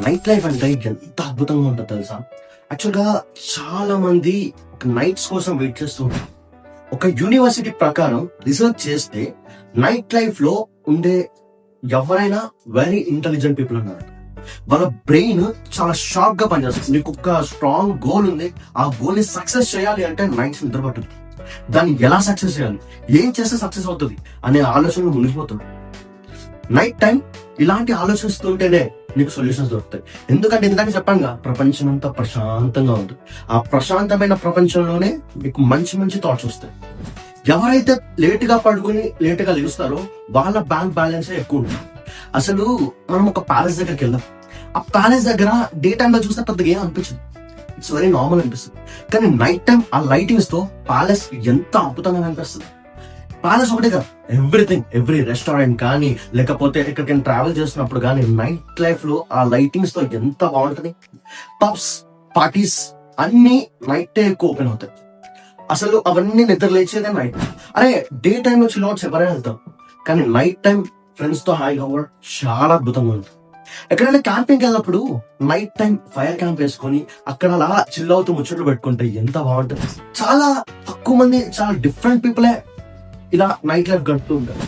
Night life అంటే ఎంత అద్భుతంగా ఉంటుంది తెలుసా. యాక్చువల్గా చాలా మంది నైట్స్ కోసం వెయిట్ చేస్తూ ఉంటారు. ఒక యూనివర్సిటీ ప్రకారం రీసెర్చ్ చేస్తే నైట్ లైఫ్ లో ఉండే ఎవరైనా వెరీ ఇంటెలిజెంట్ పీపుల్ అన్నారు. వాళ్ళ బ్రెయిన్ చాలా షార్ప్ గా పనిచేస్తుంది. నీకు ఒక స్ట్రాంగ్ గోల్ ఉంది, ఆ గోల్ ని సక్సెస్ చేయాలి అంటే నైట్స్ నిద్ర పట్టుద్ది. దాన్ని ఎలా సక్సెస్ చేయాలి, ఏం చేస్తే సక్సెస్ అవుతుంది అనే ఆలోచనలు మునిగిపోతుంది. నైట్ టైం ఇలాంటి ఆలోచిస్తుంటేనే నీకు సొల్యూషన్స్ దొరుకుతాయి. ఎందుకంటే చెప్పంగా, ప్రపంచం అంతా ప్రశాంతంగా ఉంటుంది. ఆ ప్రశాంతమైన ప్రపంచంలోనే మీకు మంచి మంచి థాట్స్ వస్తాయి. ఎవరైతే లేట్ గా పడుకుని లేట్ గా లేస్తారో వాళ్ళ బ్యాంక్ బ్యాలెన్స్ ఎక్కువ ఉంటుంది. అసలు మనం ఒక ప్యాలెస్ దగ్గరికి వెళ్దాం. ఆ ప్యాలెస్ దగ్గర డే టైమ్ లో చూస్తే పెద్దగా ఏం అనిపించదు, ఇట్స్ వెరీ నార్మల్ అనిపిస్తుంది. కానీ నైట్ టైం ఆ లైటింగ్స్ తో ప్యాలెస్ ఎంత అద్భుతంగా అనిపిస్తుంది. ప్యాలెస్ ఒకటే కాదు, ఎవ్రీథింగ్, ఎవ్రీ రెస్టారెంట్ కానీ లేకపోతే ఎక్కడికైనా ట్రావెల్ చేస్తున్నప్పుడు కానీ నైట్ లైఫ్ లో ఆ లైటింగ్స్ తో ఎంత బాగుంటుంది. పబ్స్, పార్టీస్ అన్ని నైట్ ఎక్కువ ఓపెన్ అవుతాయి. అసలు అవన్నీ నిద్ర లేచేదే నైట్. అరే డే టైం నుంచి లాట్స్ ఎవరైనా వెళ్తాం, కానీ నైట్ టైం ఫ్రెండ్స్ తో హాయిగా అవ్వడం చాలా అద్భుతంగా ఉంటుంది. ఎక్కడైనా క్యాంపింగ్ వెళ్ళినప్పుడు నైట్ టైం ఫైర్ క్యాంప్ వేసుకొని అక్కడ అలా చిల్ అవుతూ ముచ్చట్లు పెట్టుకుంటే ఎంత బాగుంటుంది. చాలా తక్కువ మంది, చాలా డిఫరెంట్ పీపులే ఇలా నైట్ లైఫ్ గడుపుతూ ఉంటారు.